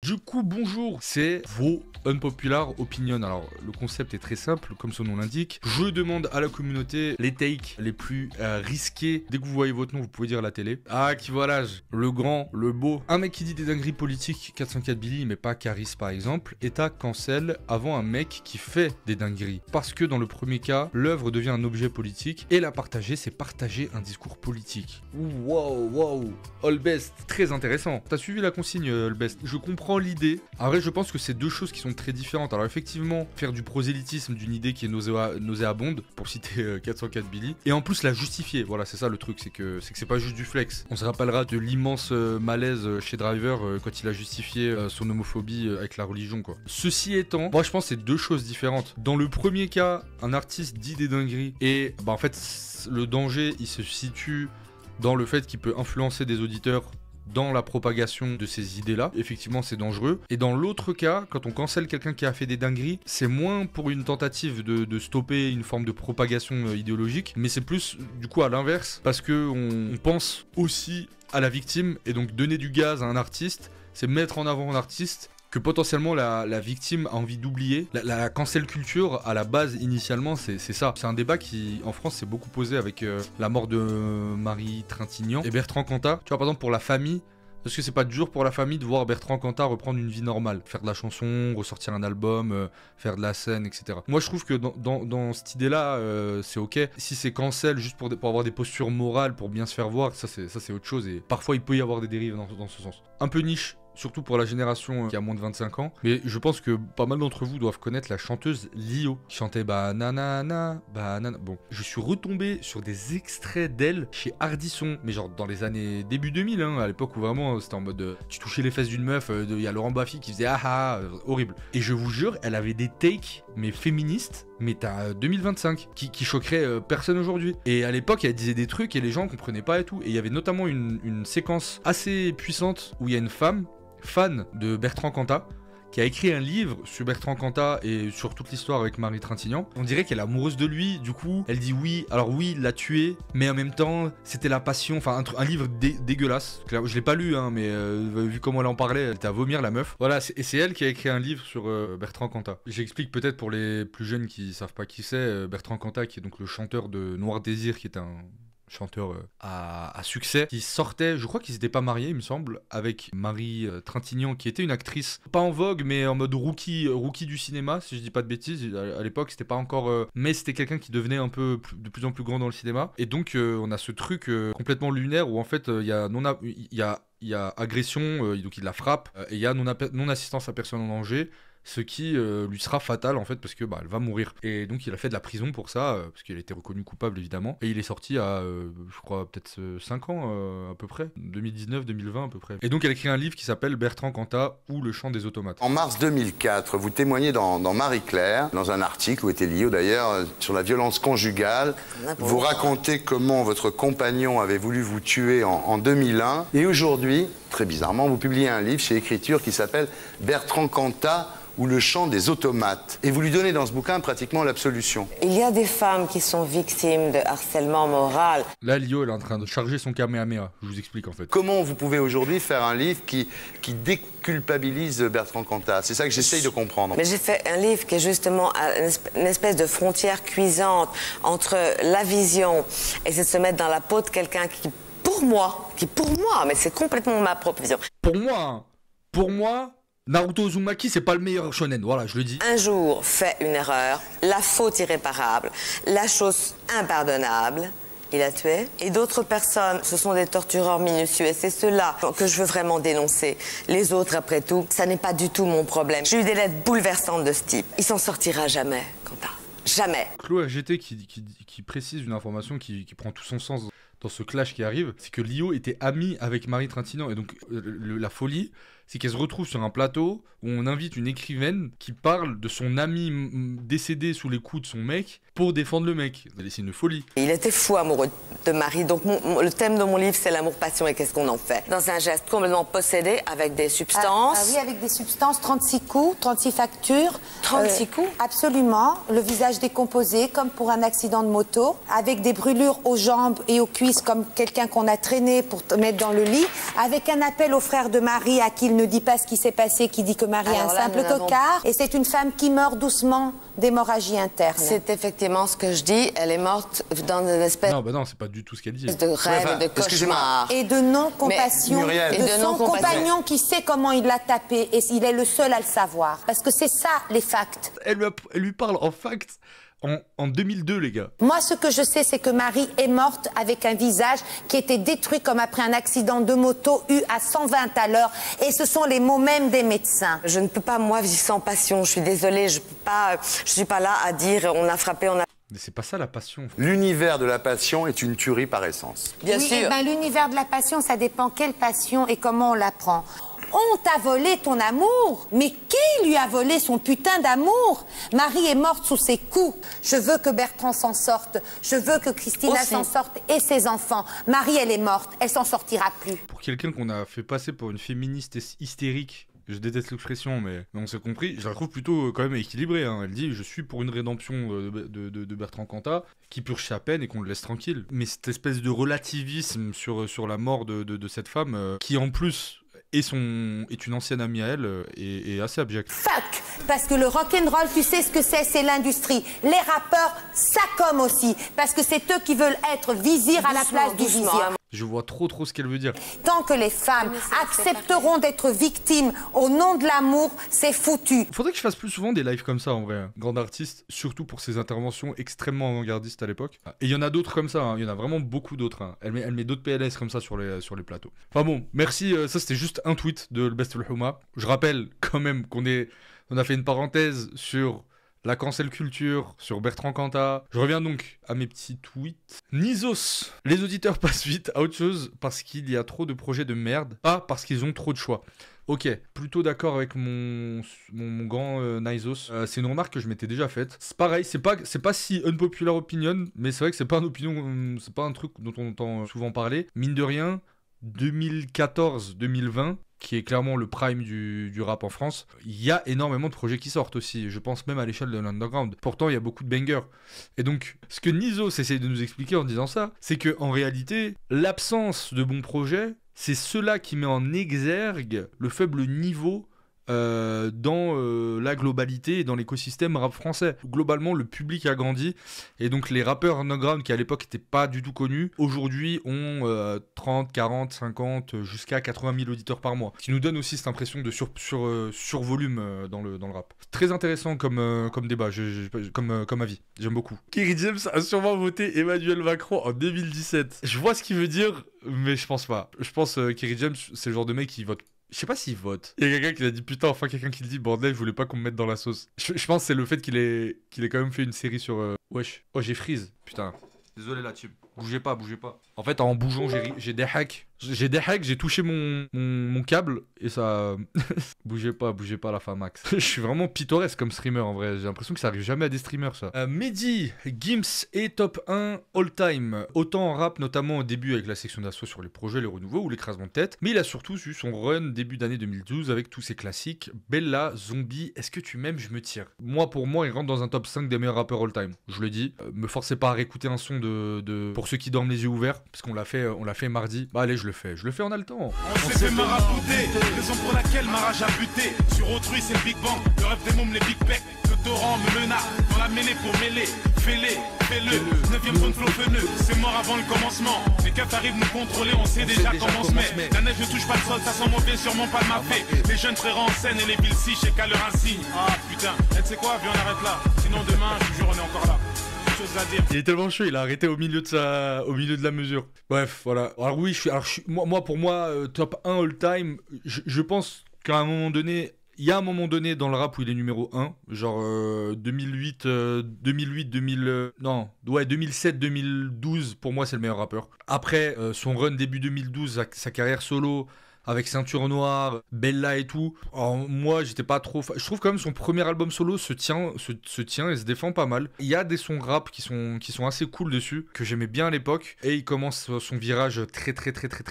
Du coup, bonjour, c'est vos Unpopular Opinion. Alors, le concept est très simple, comme son nom l'indique. Je demande à la communauté les takes les plus risqués. Dès que vous voyez votre nom, vous pouvez dire à la télé. Ah, qui voit l'âge, le grand, le beau. Un mec qui dit des dingueries politiques, 404 Billy, mais pas Caris par exemple, est à cancel avant un mec qui fait des dingueries. Parce que dans le premier cas, l'œuvre devient un objet politique et la partager, c'est partager un discours politique. Wow, all best. Très intéressant. T'as suivi la consigne, all best. Je comprends l'idée. En vrai, je pense que c'est deux choses qui sont très différentes. Alors effectivement, faire du prosélytisme d'une idée qui est nauséabonde, pour citer 404 Billy, et en plus la justifier. Voilà, c'est ça le truc, c'est que c'est pas juste du flex. On se rappellera de l'immense malaise chez Driver quand il a justifié son homophobie avec la religion, quoi. Ceci étant, moi je pense que c'est deux choses différentes. Dans le premier cas, un artiste dit des dingueries et en fait le danger il se situe dans le fait qu'il peut influencer des auditeurs dans la propagation de ces idées-là. Effectivement, c'est dangereux. Et dans l'autre cas, quand on cancelle quelqu'un qui a fait des dingueries, c'est moins pour une tentative de stopper une forme de propagation idéologique, mais c'est plus du coup à l'inverse, parce qu'on pense aussi à la victime, et donc donner du gaz à un artiste, c'est mettre en avant un artiste que potentiellement la victime a envie d'oublier. La cancel culture, à la base, initialement, c'est ça. C'est un débat qui, en France, s'est beaucoup posé avec la mort de Marie Trintignant et Bertrand Cantat. Tu vois, par exemple, pour la famille, est-ce que c'est pas dur pour la famille de voir Bertrand Cantat reprendre une vie normale, faire de la chanson, ressortir un album, faire de la scène, etc. Moi, je trouve que dans cette idée-là, c'est ok. Si c'est cancel juste pour avoir des postures morales, pour bien se faire voir, ça c'est autre chose. Et parfois, il peut y avoir des dérives dans ce sens. Un peu niche. Surtout pour la génération qui a moins de 25 ans. Mais je pense que pas mal d'entre vous doivent connaître la chanteuse Lio, qui chantait Banana. Bon, je suis retombé sur des extraits d'elle chez Ardisson, mais genre dans les années début 2000, à l'époque où vraiment c'était en mode tu touchais les fesses d'une meuf, il y a Laurent Baffy qui faisait horrible. Et je vous jure, elle avait des takes, mais féministes, mais t'as 2025, qui choqueraient personne aujourd'hui. Et à l'époque, elle disait des trucs et les gens comprenaient pas et tout. Et il y avait notamment une séquence assez puissante où il y a une femme fan de Bertrand Cantat qui a écrit un livre sur Bertrand Cantat et sur toute l'histoire avec Marie Trintignant. On dirait qu'elle est amoureuse de lui, du coup elle dit oui, alors oui il l'a tué, mais en même temps c'était la passion, enfin un livre dégueulasse. Je l'ai pas lu mais vu comment elle en parlait, elle était à vomir la meuf. Voilà, et c'est elle qui a écrit un livre sur Bertrand Cantat. J'explique peut-être pour les plus jeunes qui savent pas qui c'est. Bertrand Cantat qui est donc le chanteur de Noir Désir, qui est un chanteur à succès, qui sortait, je crois qu'ils n'étaient pas mariés il me semble, avec Marie Trintignant, qui était une actrice pas en vogue mais en mode rookie du cinéma, si je dis pas de bêtises. À l'époque c'était pas encore mais c'était quelqu'un qui devenait un peu de plus en plus grand dans le cinéma, et donc on a ce truc complètement lunaire où en fait il y a agression, donc il la frappe, et il y a non assistance à personne en danger, ce qui lui sera fatal en fait, parce que elle va mourir. Et donc il a fait de la prison pour ça, parce qu'il a été reconnu coupable évidemment, et il est sorti à je crois peut-être 5 ans à peu près, 2019-2020 à peu près. Et donc elle a écrit un livre qui s'appelle Bertrand Cantat ou le chant des automates. En mars 2004, vous témoignez dans Marie-Claire, dans un article où était Lio d'ailleurs, sur la violence conjugale. Vous racontez comment votre compagnon avait voulu vous tuer en 2001, et aujourd'hui, très bizarrement, vous publiez un livre chez Écriture qui s'appelle Bertrand Cantat ou le chant des automates. Et vous lui donnez dans ce bouquin pratiquement l'absolution. Il y a des femmes qui sont victimes de harcèlement moral. Là, Lio, elle est en train de charger son Kamehameha. Je vous explique en fait. Comment vous pouvez aujourd'hui faire un livre qui déculpabilise Bertrand Cantat? C'est ça que j'essaye de comprendre. Mais j'ai fait un livre qui est justement une espèce de frontière cuisante entre la vision et c'est de se mettre dans la peau de quelqu'un qui, pour moi, mais c'est complètement ma propre vision. Pour moi, Naruto Uzumaki, c'est pas le meilleur shonen, voilà, je le dis. Un jour fait une erreur, la faute irréparable, la chose impardonnable, il a tué. Et d'autres personnes, ce sont des tortureurs minutieux, et c'est ceux-là que je veux vraiment dénoncer. Les autres, après tout, ça n'est pas du tout mon problème. J'ai eu des lettres bouleversantes de ce type. Il s'en sortira jamais, Cantat. Jamais. Chloé RGT qui précise une information qui prend tout son sens dans ce clash qui arrive, c'est que Lio était amie avec Marie Trintignant, et donc la folie, c'est qu'elle se retrouve sur un plateau où on invite une écrivaine qui parle de son ami décédé sous les coups de son mec pour défendre le mec. C'est une folie. Il était fou amoureux de Marie, donc le thème de mon livre, c'est l'amour passion et qu'est-ce qu'on en fait. Dans un geste complètement possédé avec des substances. Ah oui, avec des substances, 36 coups, 36 factures. 36 coups? Absolument. Le visage décomposé, comme pour un accident de moto, avec des brûlures aux jambes et aux cuisses, comme quelqu'un qu'on a traîné pour mettre dans le lit, avec un appel au frère de Marie à qui il ne dit pas ce qui s'est passé, qui dit que Marie est un simple cocard. Et c'est une femme qui meurt doucement d'hémorragie interne. C'est effectivement ce que je dis. Elle est morte dans une espèce Non, bah non, c'est pas du tout ce qu'elle dit. de rêve, de cauchemar. Et de non-compassion de son compagnon qui sait comment il l'a tapé. Et il est le seul à le savoir. Parce que c'est ça, les facts. Elle lui parle en facts en 2002, les gars. Moi, ce que je sais, c'est que Marie est morte avec un visage qui était détruit comme après un accident de moto eu à 120 à l'heure. Et ce sont les mots même des médecins. Je ne peux pas, moi, vivre sans passion. Je suis désolée, je suis pas là à dire on a frappé, on a... Mais c'est pas ça la passion. L'univers de la passion est une tuerie par essence. Bien oui, sûr. Eh ben, l'univers de la passion, ça dépend quelle passion et comment on la prend. On t'a volé ton amour. Mais qui lui a volé son putain d'amour? Marie est morte sous ses coups. Je veux que Bertrand s'en sorte. Je veux que Christina s'en sorte et ses enfants. Marie, elle est morte. Elle s'en sortira plus. Pour quelqu'un qu'on a fait passer pour une féministe hystérique, je déteste l'expression, mais on s'est compris, je la trouve plutôt quand même équilibrée. Hein. Elle dit « Je suis pour une rédemption de Bertrand Cantat, qui purge sa peine et qu'on le laisse tranquille. » Mais cette espèce de relativisme sur la mort de cette femme, qui en plus... est une ancienne amie à elle, est assez abjecte. Fuck! Parce que le rock'n'roll, tu sais ce que c'est l'industrie. Les rappeurs, ça comme aussi. Parce que c'est eux qui veulent être vizir à la place du vizir. Je vois trop ce qu'elle veut dire. Tant que les femmes accepteront d'être victimes au nom de l'amour, c'est foutu. Faudrait que je fasse plus souvent des lives comme ça, en vrai. Grande artiste, surtout pour ses interventions extrêmement avant-gardistes à l'époque. Et il y en a d'autres comme ça, hein. Il y en a vraiment beaucoup d'autres. Hein. Elle met d'autres PLS comme ça sur les plateaux. Enfin bon, merci. Ça, c'était juste un tweet de Best Huma. Je rappelle quand même qu'on a fait une parenthèse sur la cancel culture, sur Bertrand Cantat. Je reviens donc à mes petits tweets. Nizos, les auditeurs passent vite à autre chose parce qu'il y a trop de projets de merde, pas parce qu'ils ont trop de choix. Ok, plutôt d'accord avec mon grand Nizos. C'est une remarque que je m'étais déjà faite. C'est pareil, c'est pas si unpopular opinion, mais c'est vrai que c'est pas une opinion, c'est pas un truc dont on entend souvent parler. Mine de rien, 2014-2020, qui est clairement le prime du rap en France, il y a énormément de projets qui sortent aussi, je pense même à l'échelle de l'underground. Pourtant, il y a beaucoup de bangers. Et donc, ce que Nizos essaye de nous expliquer en disant ça, c'est que en réalité, l'absence de bons projets, c'est cela qui met en exergue le faible niveau dans la globalité et dans l'écosystème rap français. Globalement, le public a grandi et donc les rappeurs underground qui à l'époque n'étaient pas du tout connus, aujourd'hui ont 30, 40, 50, jusqu'à 80 000 auditeurs par mois. Ce qui nous donne aussi cette impression de survolume dans le rap. Très intéressant comme débat, comme avis. J'aime beaucoup. Kerry James a sûrement voté Emmanuel Macron en 2017. Je vois ce qu'il veut dire, mais je pense pas. Je pense que Kerry James, c'est le genre de mec qui vote. Je sais pas s'il vote. Il y a quelqu'un qui a dit putain, enfin quelqu'un qui le dit bordel, je voulais pas qu'on me mette dans la sauce. Je pense que c'est le fait qu'il ait quand même fait une série sur wesh. Oh, j'ai freeze. Putain. Désolé là, tu bougez pas. En fait, en bougeant, j'ai des hacks. J'ai touché mon câble et ça... bougez pas la Famax. Je suis vraiment pittoresque comme streamer en vrai. J'ai l'impression que ça arrive jamais à des streamers ça. Mehdi, Gims est top 1 all time. Autant en rap, notamment au début avec la section d'assaut sur les projets, les renouveaux ou l'écrasement de tête. Mais il a surtout eu son run début d'année 2012 avec tous ses classiques. Bella, Zombie, Est-ce que tu m'aimes, je me tire. Pour moi, il rentre dans un top 5 des meilleurs rappeurs all time. Je le dis. Me forcez pas à réécouter un son pour ceux qui dorment les yeux ouverts. Parce qu'on l'a fait mardi. Bah allez, je le fais en haletant. On s'est fait marabouter, raison pour laquelle Marage a buté. Sur autrui c'est le Big Bang, le rêve des mômes, les Big Pecs. Le torrent me mena, dans la mêlée pour mêler. Fais-le, 9ème zone flow feneux. C'est mort avant le commencement. Les keufs arrivent nous contrôler, on sait déjà comment on se met. La neige ne touche pas le sol, ça sent mauvais, sûrement pas de ma fée. Les jeunes frères en scène et les villes si, chez qu'à leur insigne. Ah putain, tu sais quoi, viens on arrête là. Sinon demain, je vous jure, on est encore là. Il est tellement chaud, il a arrêté au milieu de la mesure. Bref, voilà. Alors oui, pour moi, top 1 all time, je pense qu'à un moment donné, il y a un moment donné dans le rap où il est numéro 1, genre 2007-2012, pour moi c'est le meilleur rappeur. Après, son run début 2012, sa carrière solo, avec Ceinture Noire, Bella et tout. Alors, moi, j'étais pas trop... Je trouve quand même son premier album solo se tient et se défend pas mal. Il y a des sons rap qui sont assez cool dessus, que j'aimais bien à l'époque. Et il commence son virage très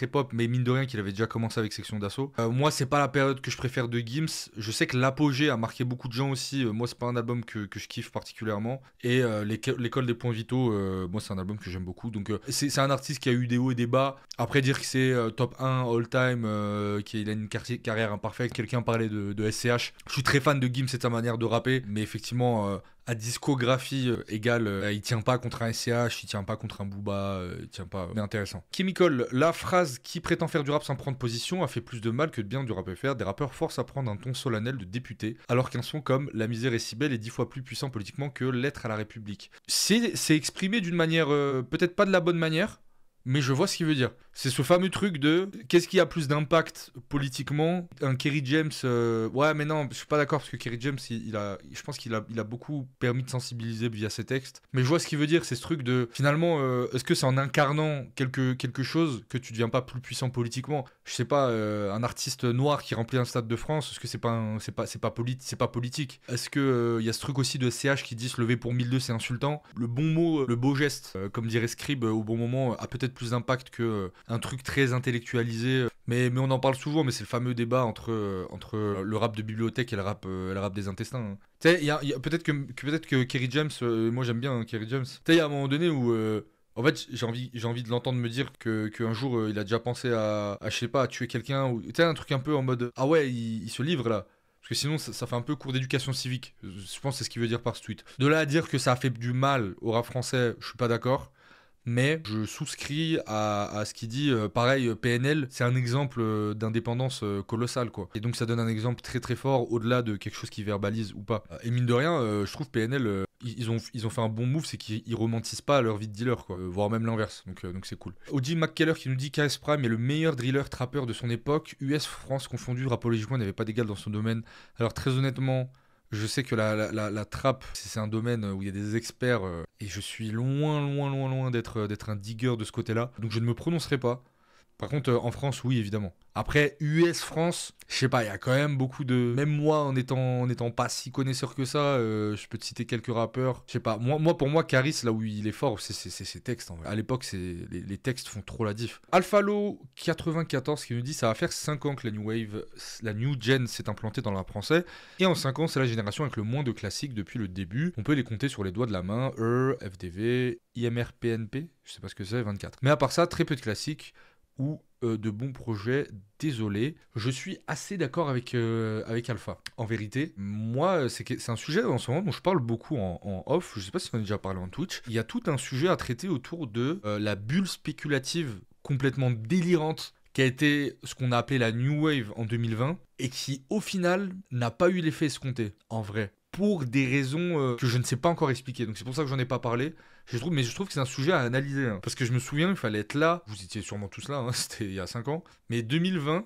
pop, mais mine de rien qu'il avait déjà commencé avec Section d'Assaut. Moi, c'est pas la période que je préfère de Gims. Je sais que l'apogée a marqué beaucoup de gens aussi. Moi, c'est pas un album que je kiffe particulièrement. Et L'école des points vitaux, moi, c'est un album que j'aime beaucoup. Donc, c'est un artiste qui a eu des hauts et des bas. Après, dire que c'est top 1 all time... qu'il a une carrière imparfaite. Quelqu'un parlait de SCH. Je suis très fan de Gims et de sa manière de rapper, mais effectivement, à discographie égale, il tient pas contre un SCH, il tient pas contre un Booba, il tient pas. Mais intéressant. Chemical, la phrase qui prétend faire du rap sans prendre position a fait plus de mal que de bien du rap FR. Des rappeurs forcent à prendre un ton solennel de député, alors qu'un son comme La misère est si belle est 10 fois plus puissant politiquement que Lettre à la République. C'est exprimé d'une manière, peut-être pas de la bonne manière, mais je vois ce qu'il veut dire. C'est ce fameux truc de qu'est-ce qui a plus d'impact politiquement. Un Kerry James, ouais, mais non, je suis pas d'accord parce que Kerry James, je pense qu'il a beaucoup permis de sensibiliser via ses textes. Mais je vois ce qu'il veut dire, c'est ce truc de finalement, est-ce que c'est en incarnant quelque chose que tu deviens pas plus puissant politiquement? Je sais pas, un artiste noir qui remplit un stade de France, est-ce que c'est pas politique? Est-ce que y a ce truc aussi de CH qui dit se lever pour 1002 c'est insultant? Le bon mot, le beau geste, comme dirait Scribe au bon moment, a peut-être plus d'impact que un truc très intellectualisé, mais on en parle souvent, mais c'est le fameux débat entre le rap de bibliothèque et le rap des intestins, hein. Tu sais, peut-être que Kerry James, moi j'aime bien Kerry James. Tu sais, il y a un moment donné où en fait j'ai envie de l'entendre me dire qu'un jour il a déjà pensé à je sais pas, à tuer quelqu'un, ou tu sais, un truc un peu en mode ah ouais, il se livre là. Parce que sinon, ça fait un peu cours d'éducation civique. Je pense que c'est ce qu'il veut dire par ce tweet. De là à dire que ça a fait du mal au rap français, je suis pas d'accord. Mais je souscris à ce qu'il dit. Pareil, PNL, c'est un exemple d'indépendance colossale, quoi. Et donc ça donne un exemple très très fort au-delà de quelque chose qui verbalise ou pas. Et mine de rien, je trouve PNL, ils ont fait un bon move, c'est qu'ils romantisent pas leur vie de dealer, quoi. Voire même l'inverse, donc c'est cool. OG McKellar qui nous dit KS Prime est le meilleur driller trappeur de son époque. US, France confondu, rapologiquement, n'avait pas d'égal dans son domaine. Alors très honnêtement, je sais que la trappe, c'est un domaine où il y a des experts et je suis loin d'être un digger de ce côté-là. Donc je ne me prononcerai pas. Par contre, en France, oui, évidemment. Après, US, France, je sais pas, il y a quand même beaucoup de... Même moi, en étant pas si connaisseur que ça, je peux te citer quelques rappeurs. Je sais pas, pour moi, Caris, là où il est fort, c'est ses textes. En vrai. À l'époque, les textes font trop la diff. Alphalo94 qui nous dit, ça va faire 5 ans que la New Wave, la New Gen s'est implantée dans le rap français. Et en 5 ans, c'est la génération avec le moins de classiques depuis le début. On peut les compter sur les doigts de la main. FDV, IMRPNP, je sais pas ce que c'est, 24. Mais à part ça, très peu de classiques ou de bons projets, désolé. Je suis assez d'accord avec Alpha. En vérité, moi, c'est un sujet en ce moment dont je parle beaucoup en off. Je sais pas si on a déjà parlé en Twitch. Il y a tout un sujet à traiter autour de la bulle spéculative complètement délirante qui a été ce qu'on a appelé la New Wave en 2020 et qui, au final, n'a pas eu l'effet escompté, en vrai. Pour des raisons que je ne sais pas encore expliquer. Donc c'est pour ça que j'en ai pas parlé. Je trouve que c'est un sujet à analyser. Hein. Parce que je me souviens, il fallait être là. Vous étiez sûrement tous là, hein, c'était il y a 5 ans. Mais 2020,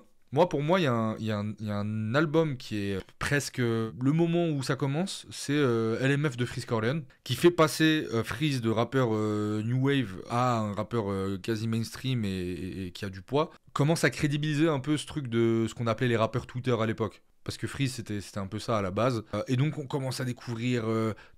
pour moi, il y a un album qui est presque le moment où ça commence. C'est LMF de Freeze Corleone, qui fait passer Freeze de rappeur New Wave à un rappeur quasi mainstream et qui a du poids. Commence à crédibiliser un peu ce truc de ce qu'on appelait les rappeurs Twitter à l'époque. Parce que Freeze, c'était un peu ça à la base. Et donc, on commence à découvrir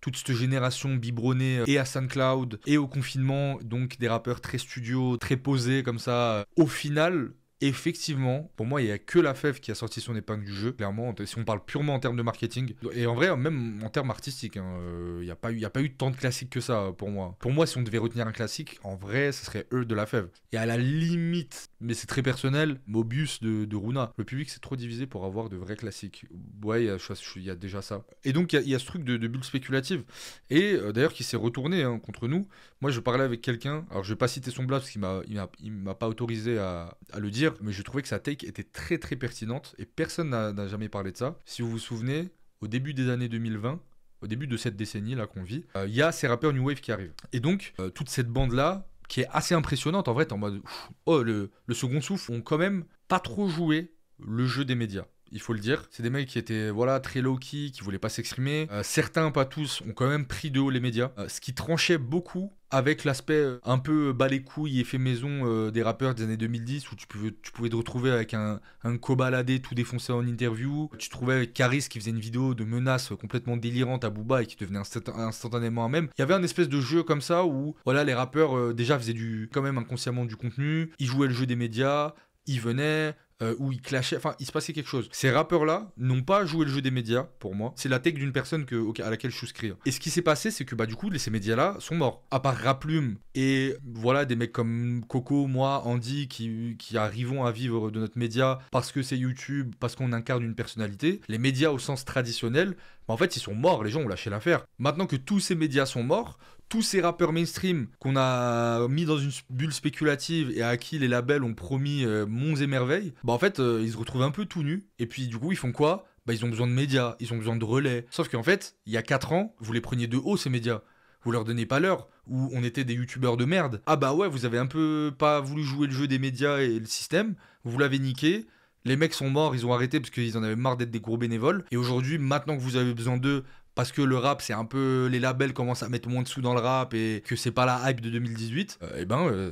toute cette génération biberonnée et à SoundCloud et au confinement. Donc, des rappeurs très studio, très posés comme ça. Au final, effectivement, pour moi, il n'y a que La Fève qui a sorti son épingle du jeu, clairement, si on parle purement en termes de marketing. Et en vrai, même en termes artistiques, il n'y a pas eu tant de classiques que ça, pour moi. Pour moi, si on devait retenir un classique, en vrai, ce serait eux de La Fève. Et à la limite, mais c'est très personnel, Mobius de Runa. Le public, c'est trop divisé pour avoir de vrais classiques. Ouais, il y a déjà ça. Et donc, il y a ce truc de bulle spéculative. Et d'ailleurs, qui s'est retourné contre nous. Moi, je parlais avec quelqu'un, alors je vais pas citer son blast parce qu'il m'a pas autorisé à le dire, mais je trouvais que sa take était très très pertinente et personne n'a jamais parlé de ça. Si vous vous souvenez, au début des années 2020, au début de cette décennie là qu'on vit, il y a ces rappeurs New Wave qui arrivent. Et donc, toute cette bande-là, qui est assez impressionnante, en vrai, en mode, le second souffle, ont quand même pas trop joué le jeu des médias. Il faut le dire, c'est des mecs qui étaient très low-key, qui voulaient pas s'exprimer. Certains, pas tous, ont quand même pris de haut les médias, ce qui tranchait beaucoup avec l'aspect un peu bas les couilles et fait maison des rappeurs des années 2010 où tu pouvais te retrouver avec un cobaladé tout défoncé en interview. Tu te trouvais avec Caris qui faisait une vidéo de menace complètement délirante à Booba et qui devenait instantanément un mème. Il y avait un espèce de jeu comme ça où les rappeurs déjà faisaient quand même inconsciemment du contenu, ils jouaient le jeu des médias. Ils venaient, où ils clashaient, enfin il se passait quelque chose. Ces rappeurs-là n'ont pas joué le jeu des médias, pour moi. C'est la take d'une personne à laquelle je souscris. Et ce qui s'est passé, c'est que du coup, ces médias-là sont morts. À part Raplume et voilà, des mecs comme Coco, moi, Andy, qui arrivons à vivre de notre média parce que c'est YouTube, parce qu'on incarne une personnalité, les médias au sens traditionnel, en fait, ils sont morts, les gens ont lâché l'affaire. Maintenant que tous ces médias sont morts, tous ces rappeurs mainstream qu'on a mis dans une bulle spéculative et à qui les labels ont promis monts et merveilles, en fait, ils se retrouvent un peu tout nus. Et puis, du coup, ils font quoi ? Ils ont besoin de médias, ils ont besoin de relais. Sauf qu'en fait, il y a 4 ans, vous les preniez de haut, ces médias. Vous leur donnez pas l'heure, où on était des youtubeurs de merde. Ah bah ouais, vous avez un peu pas voulu jouer le jeu des médias et le système, vous l'avez niqué. Les mecs sont morts, ils ont arrêté parce qu'ils en avaient marre d'être des gros bénévoles. Et aujourd'hui, maintenant que vous avez besoin d'eux, parce que le rap, c'est un peu... Les labels commencent à mettre moins de sous dans le rap et que c'est pas la hype de 2018,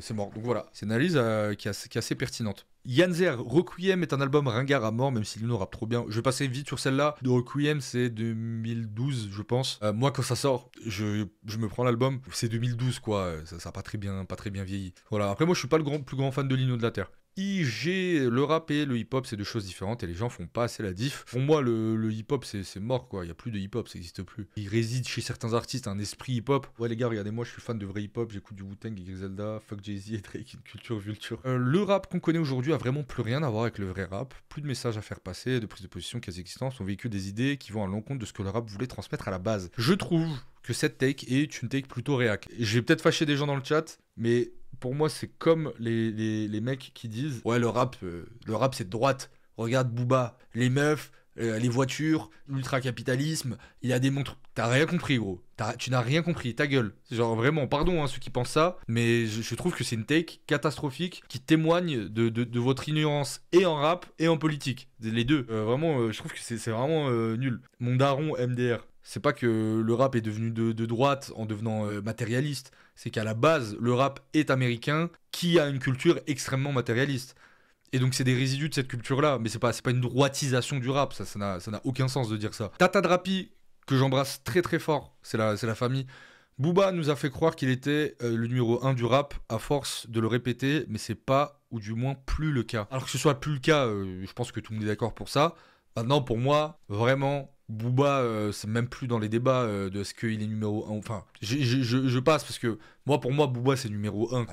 c'est mort. Donc voilà, c'est une analyse qui est assez pertinente. Yanzer, Requiem est un album ringard à mort, même s'il nous rappe trop bien. Je vais passer vite sur celle-là. De Requiem, c'est 2012, je pense. Moi, quand ça sort, je me prends l'album. C'est 2012, quoi. Ça n'a pas très bien vieilli. Voilà. Après, moi, je suis pas le plus grand fan de Lino de la Terre. IG, le rap et le hip-hop, c'est deux choses différentes et les gens font pas assez la diff. Pour moi, le hip-hop, c'est mort, quoi. Il y a plus de hip-hop, ça n'existe plus. Il réside chez certains artistes un esprit hip-hop. Ouais, les gars, regardez-moi, je suis fan de vrai hip-hop. J'écoute du Wu-Tang et Griselda, fuck Jay-Z et Drake, une culture vulture. Le rap qu'on connaît aujourd'hui a vraiment plus rien à voir avec le vrai rap. Plus de messages à faire passer, de prise de position quasi existence. On véhicule des idées qui vont à l'encontre de ce que le rap voulait transmettre à la base. Je trouve que cette take est une take plutôt réac. Je vais peut-être fâcher des gens dans le chat, mais pour moi, c'est comme les mecs qui disent « Ouais, le rap c'est de droite. Regarde Booba, les meufs, les voitures, l'ultra-capitalisme, il a des montres. » T'as rien compris, gros. Tu n'as rien compris, ta gueule. Genre vraiment, pardon ceux qui pensent ça, mais je trouve que c'est une take catastrophique qui témoigne de votre ignorance et en rap et en politique. Les deux. Vraiment, je trouve que c'est vraiment nul. Mon daron MDR. C'est pas que le rap est devenu de droite en devenant matérialiste. C'est qu'à la base, le rap est américain qui a une culture extrêmement matérialiste. Et donc c'est des résidus de cette culture-là. Mais c'est pas une droitisation du rap. Ça n'a aucun sens de dire ça. Tata Drapi, que j'embrasse très très fort, c'est la famille. Booba nous a fait croire qu'il était le numéro 1 du rap à force de le répéter, mais c'est pas, ou du moins plus le cas. Alors que ce soit plus le cas, je pense que tout le monde est d'accord pour ça. Maintenant, pour moi, vraiment, Booba, c'est même plus dans les débats de ce qu'il est numéro 1. Enfin, je passe parce que pour moi, Booba, c'est numéro 1.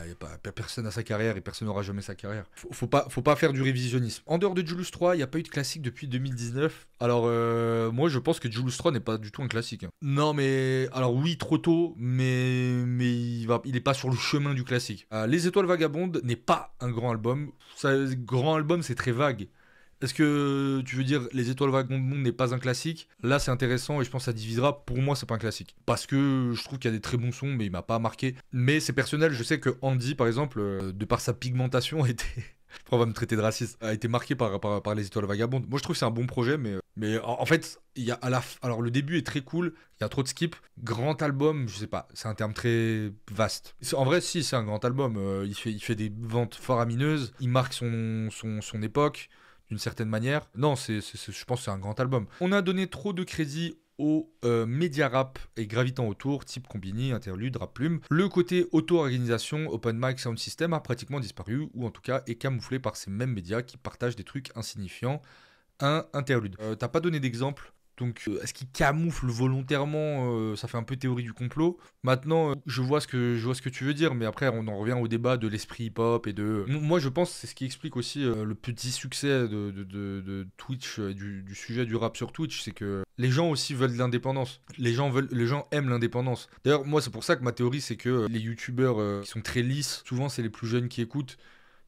Personne n'a sa carrière et personne n'aura jamais sa carrière. Faut pas faire du révisionnisme. En dehors de Julius 3, il n'y a pas eu de classique depuis 2019. Alors, moi, je pense que Julius 3 n'est pas du tout un classique. Non, mais... Alors oui, trop tôt, mais il est pas sur le chemin du classique. Les Étoiles Vagabondes n'est pas un grand album. Grand album, c'est très vague. Est-ce que tu veux dire Les Étoiles Vagabondes n'est pas un classique ? Là, c'est intéressant et je pense que ça divisera. Pour moi, c'est pas un classique. Parce que je trouve qu'il y a des très bons sons, mais il m'a pas marqué. Mais c'est personnel. Je sais que Andy, par exemple, de par sa pigmentation, on va me traiter de raciste, a été marqué par Les Étoiles Vagabondes. Moi, je trouve que c'est un bon projet, mais en fait, il y a alors le début est très cool. Il y a trop de skips. Grand album, je sais pas. C'est un terme très vaste. En vrai, si, c'est un grand album. Il fait des ventes faramineuses. Il marque son époque. D'une certaine manière. Non, je pense que c'est un grand album. On a donné trop de crédit aux médias rap et gravitant autour, type Combini, Interlude, Rap Plume. Le côté auto-organisation, open mic, sound system a pratiquement disparu, ou en tout cas est camouflé par ces mêmes médias qui partagent des trucs insignifiants. Un Interlude. T'as pas donné d'exemple. Donc, est-ce qu'il camoufle volontairement ça fait un peu théorie du complot. Maintenant, je vois ce que tu veux dire, mais après, on en revient au débat de l'esprit hip-hop et de... Moi, je pense que c'est ce qui explique aussi le petit succès de Twitch, du sujet du rap sur Twitch, c'est que les gens aussi veulent de l'indépendance. Les gens aiment l'indépendance. D'ailleurs, moi, c'est pour ça que ma théorie, c'est que les youtubeurs qui sont très lisses, souvent, c'est les plus jeunes qui écoutent.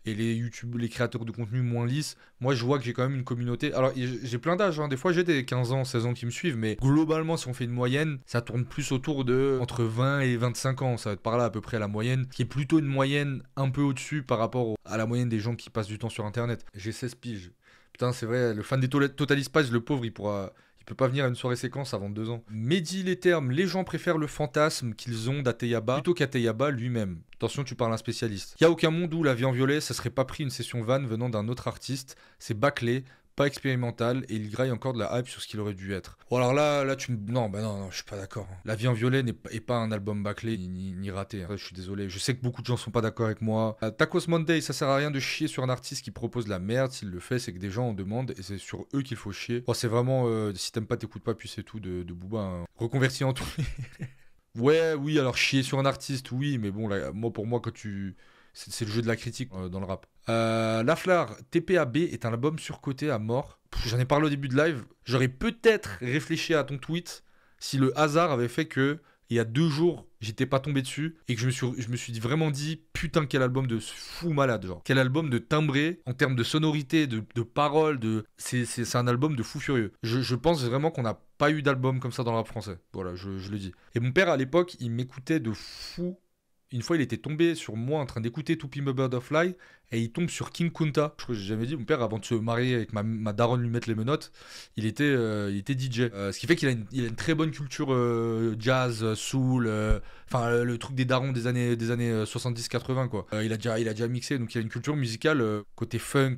Et les créateurs de contenu moins lisses, moi je vois que j'ai quand même une communauté. Alors j'ai plein d'âges, des fois j'ai des 15 ans, 16 ans qui me suivent, mais globalement si on fait une moyenne, ça tourne plus autour de entre 20 et 25 ans, ça va être par là à peu près la moyenne, qui est plutôt une moyenne un peu au-dessus par rapport à la moyenne des gens qui passent du temps sur internet. J'ai 16 piges. Putain c'est vrai, le fan des Total Spice, le pauvre il peut pas venir à une soirée séquence avant 2 ans. Mehdi, les termes, les gens préfèrent le fantasme qu'ils ont d'Ateyaba plutôt qu'Ateyaba lui-même. Attention, tu parles à un spécialiste. Y a aucun monde où la vie en violet, ça serait pas pris une session vanne venant d'un autre artiste. C'est bâclé, pas expérimental et il graille encore de la hype sur ce qu'il aurait dû être. Bon alors là tu me... Non, je suis pas d'accord. La vie en violet n'est pas un album bâclé ni raté. Je suis désolé. Je sais que beaucoup de gens sont pas d'accord avec moi. Tacos Monday, ça sert à rien de chier sur un artiste qui propose de la merde. S'il le fait, c'est que des gens en demandent et c'est sur eux qu'il faut chier. Bon, c'est vraiment si t'aimes pas, t'écoutes pas, puis c'est tout de Booba. Hein. Reconverti en tout. Oui, alors chier sur un artiste, oui, mais bon, là, pour moi, quand tu... C'est le jeu de la critique dans le rap. Lafleur, TPAB est un album surcoté à mort. J'en ai parlé au début de live. J'aurais peut-être réfléchi à ton tweet si le hasard avait fait que il y a 2 jours, j'étais pas tombé dessus et que je me suis vraiment dit putain, quel album de fou malade, genre. Quel album de timbré en termes de sonorité, de paroles, c'est un album de fou furieux. Je pense vraiment qu'on n'a pas eu d'album comme ça dans le rap français. Voilà, je le dis. Et mon père, à l'époque, il m'écoutait de fou. Une fois, il était tombé sur moi en train d'écouter To Pimp a Butterfly et il tombe sur King Kunta. Je crois que j'ai jamais dit, mon père, avant de se marier avec ma daronne lui mettre les menottes, il était DJ. Ce qui fait qu'il a une très bonne culture jazz, soul, le truc des darons des années 70-80 quoi. Il a déjà mixé, donc il a une culture musicale côté funk,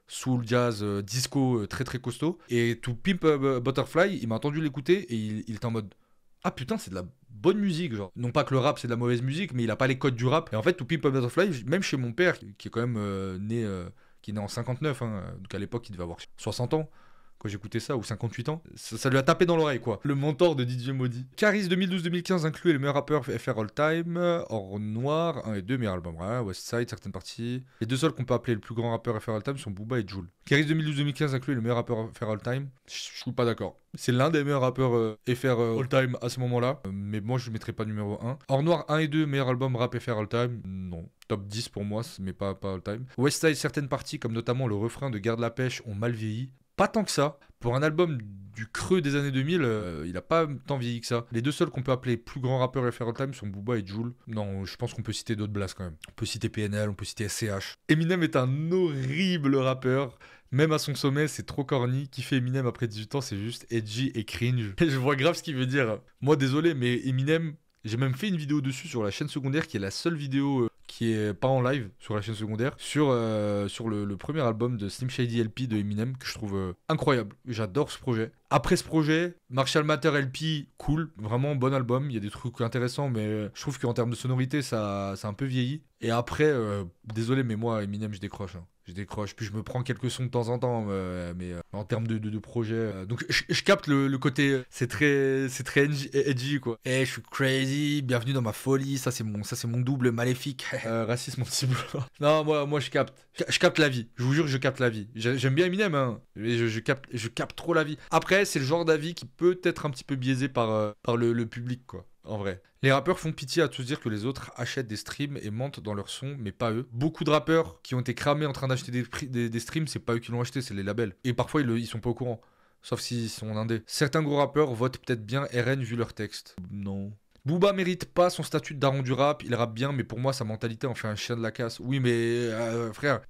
soul, jazz, disco très très costaud. Et To Pimp a Butterfly, il m'a entendu l'écouter et il était en mode ah putain, c'est de la bonne musique, genre. Non pas que le rap c'est de la mauvaise musique, mais il a pas les codes du rap. Et en fait, To Pimp a Butterfly, même chez mon père, qui est quand même qui est né en 59, hein, donc à l'époque il devait avoir 60 ans quand j'écoutais ça, ou 58 ans, ça lui a tapé dans l'oreille quoi. Le mentor de DJ Maudit. Caris 2012-2015 inclut les meilleurs rappeurs FR All Time, Or Noir, 1 et 2 meilleurs albums, hein, West Side, certaines parties. Les 2 seuls qu'on peut appeler le plus grand rappeur FR All Time sont Booba et Jul. Caris 2012-2015 inclut les meilleurs rappeurs FR All Time, je suis pas d'accord. C'est l'un des meilleurs rappeurs FR All Time à ce moment-là, mais moi je ne mettrais pas numéro 1. Or Noir 1 et 2 meilleurs albums rap FR All Time, non. Top 10 pour moi, mais pas All Time. West Side, certaines parties, comme notamment le refrain de Garde la pêche, ont mal vieilli. Pas tant que ça. Pour un album du creux des années 2000, il a pas tant vieilli que ça. Les 2 seuls qu'on peut appeler plus grands rappeurs FR All Time sont Booba et Jul. Non, je pense qu'on peut citer d'autres blasts quand même. On peut citer PNL, on peut citer SCH. Eminem est un horrible rappeur. Même à son sommet, c'est trop corny. Kiffer Eminem après 18 ans, c'est juste edgy et cringe. Je vois grave ce qu'il veut dire. Moi, désolé, mais Eminem, j'ai même fait une vidéo dessus sur la chaîne secondaire, qui est la seule vidéo qui est pas en live sur la chaîne secondaire, sur le premier album de Slim Shady LP de Eminem, que je trouve incroyable. J'adore ce projet. Après ce projet, Marshall Matter LP, cool, vraiment bon album, il y a des trucs intéressants, mais je trouve qu'en termes de sonorité, ça a un peu vieilli. Et après, désolé, mais moi, Eminem, je décroche. Hein. Je décroche, puis je me prends quelques sons de temps en temps, mais en termes de projet. Donc je capte le côté, c'est très edgy quoi. Je suis crazy, bienvenue dans ma folie, ça c'est mon double maléfique. Racisme anti-blanc. Non, moi je capte la vie. Je vous jure que je capte la vie. J'aime bien Eminem, hein, mais je capte trop la vie. Après, c'est le genre d'avis qui peut être un petit peu biaisé par le public quoi. En vrai. Les rappeurs font pitié à se dire que les autres achètent des streams et mentent dans leurs sons, mais pas eux. Beaucoup de rappeurs qui ont été cramés en train d'acheter des streams, c'est pas eux qui l'ont acheté, c'est les labels. Et parfois, ils sont pas au courant. Sauf s'ils sont indés. Certains gros rappeurs votent peut-être bien RN vu leur texte. Non. Booba mérite pas son statut de daron du rap, il rappe bien, mais pour moi sa mentalité en fait un chien de la casse. Oui mais frère,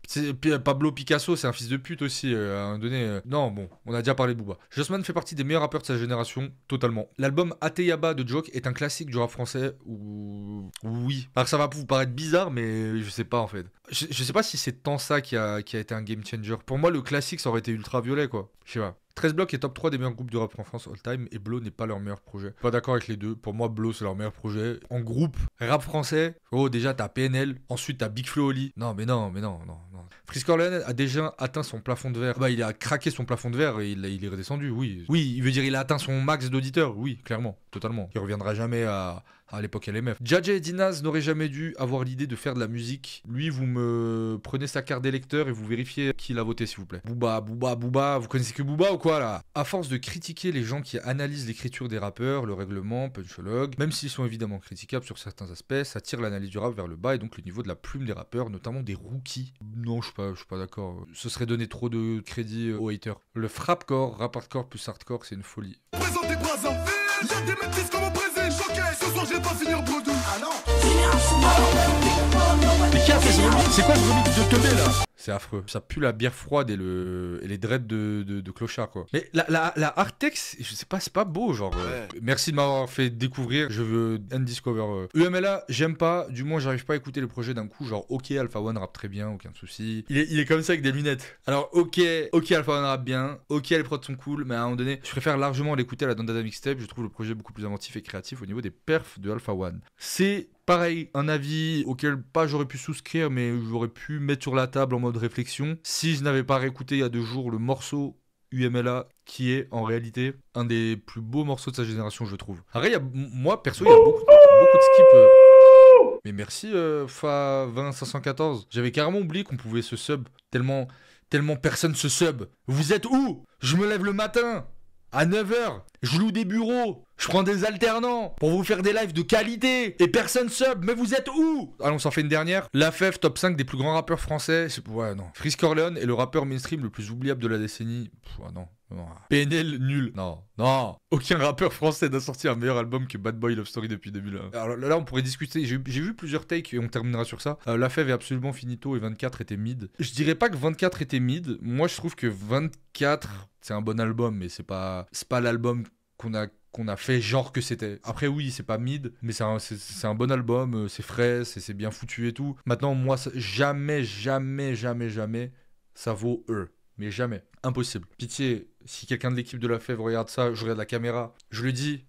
Pablo Picasso c'est un fils de pute aussi, à un moment donné. Non bon, on a déjà parlé de Booba. Jossman fait partie des meilleurs rappeurs de sa génération, totalement. L'album Ateyaba de Joke est un classique du rap français, oui. Alors ça va vous paraître bizarre, mais je sais pas en fait. Je sais pas si c'est tant ça qui a été un game changer. Pour moi le classique ça aurait été Ultraviolet quoi, je sais pas. 13 Blocs est top 3 des meilleurs groupes de rap en France all time et Blo n'est pas leur meilleur projet. Pas d'accord avec les deux, pour moi Blo c'est leur meilleur projet. En groupe, rap français, déjà t'as PNL, ensuite t'as Big Flo Oli. Non. Frisk Orleans a déjà atteint son plafond de verre. Il a craqué son plafond de verre et il est redescendu, oui. Oui, il veut dire il a atteint son max d'auditeurs, oui, clairement, totalement. Il reviendra jamais à l'époque LMF. Djadja et Dinaz n'auraient jamais dû avoir l'idée de faire de la musique. Lui, vous me prenez sa carte d'électeur et vous vérifiez qui l'a voté, s'il vous plaît. Booba, vous connaissez que Booba ou quoi là? À force de critiquer les gens qui analysent l'écriture des rappeurs, le règlement, punchologue, même s'ils sont évidemment critiquables sur certains aspects, ça tire l'analyse du rap vers le bas et donc le niveau de la plume des rappeurs, notamment des rookies. Non, je suis pas d'accord. Ce serait donner trop de crédit aux haters. Le frapcore, rap hardcore plus hardcore, c'est une folie. Présentez Brazza, y'a des métis comme au Brésil, choqué, ce soir j'ai pas finir bredou. Ah non. Mais qui a fait ce remix? C'est quoi ce remix de Teubé là? C'est affreux. Ça pue la bière froide et les dreads de clochard, quoi. Mais la Artex, je sais pas, c'est pas beau, genre. Merci de m'avoir fait découvrir. Je veux Undiscover. UMLA, j'aime pas. Du moins, j'arrive pas à écouter le projet d'un coup. Genre, ok, Alpha One rappe très bien, aucun souci. Il est comme ça avec des lunettes. Alors, ok, Alpha One rappe bien. Ok, les prods sont cool. Mais à un moment donné, je préfère largement l'écouter à la Dandada Mixtape. Je trouve le projet beaucoup plus inventif et créatif au niveau des perfs de Alpha One. C'est pareil, un avis auquel pas j'aurais pu souscrire, mais j'aurais pu mettre sur la table en mode réflexion si je n'avais pas réécouté il y a 2 jours le morceau UMLA qui est en réalité un des plus beaux morceaux de sa génération, je trouve. Après, moi perso, il y a beaucoup de skips. Mais merci Fa20514. J'avais carrément oublié qu'on pouvait se sub tellement personne se sub. Vous êtes où? Je me lève le matin à 9h, je loue des bureaux, je prends des alternants pour vous faire des lives de qualité et personne sub, mais vous êtes où? Allons, on s'en fait une dernière. La FEF, top 5 des plus grands rappeurs français. Ouais, non. Freeze Corleone est le rappeur mainstream le plus oubliable de la décennie. Non. PNL, nul. Non. Aucun rappeur français n'a sorti un meilleur album que Bad Boy Love Story depuis 2001. Alors là, on pourrait discuter. J'ai vu plusieurs takes et on terminera sur ça. La FEV est absolument finito et 24 était mid. Je dirais pas que 24 était mid. Moi, je trouve que 24, c'est un bon album, mais c'est pas l'album qu'on a fait genre que c'était. Après oui, c'est pas mid, mais c'est un bon album, c'est frais, c'est bien foutu et tout. Maintenant, moi, jamais, ça vaut eux. Mais jamais. Impossible. Pitié, si quelqu'un de l'équipe de la FEV regarde ça, je regarde la caméra, je le dis.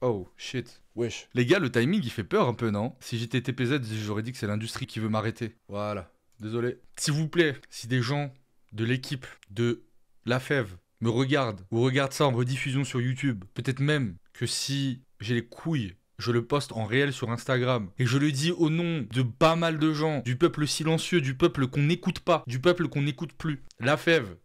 Oh, shit. Wesh. Les gars, le timing, il fait peur un peu, non? Si j'étais TPZ, j'aurais dit que c'est l'industrie qui veut m'arrêter. Voilà. Désolé. S'il vous plaît, si des gens de l'équipe de la FEV me regardent ou regardent ça en rediffusion sur YouTube, peut-être même que si j'ai les couilles, je le poste en réel sur Instagram et je le dis au nom de pas mal de gens, du peuple silencieux, du peuple qu'on n'écoute pas, du peuple qu'on n'écoute plus. La FEV,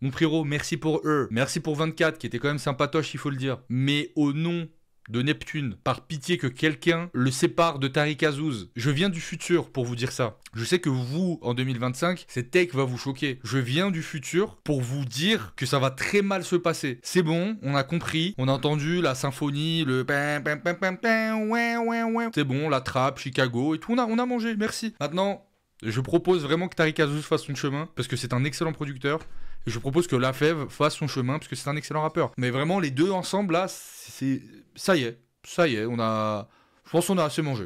mon frérot, merci pour eux, merci pour 24 qui était quand même sympatoche, il faut le dire. Mais au nom de Neptune, par pitié que quelqu'un le sépare de Tariq Azouz. Je viens du futur pour vous dire ça. Je sais que vous, en 2025, cette take va vous choquer. Je viens du futur pour vous dire que ça va très mal se passer. C'est bon, on a compris, on a entendu la symphonie, le c'est bon, la trappe, Chicago et tout, on a mangé, merci. Maintenant, je propose vraiment que Tariq Azouz fasse son chemin, parce que c'est un excellent producteur. Et je propose que La Fève fasse son chemin, parce que c'est un excellent rappeur. Mais vraiment, les deux ensemble, là, ça y est, je pense qu'on a assez mangé.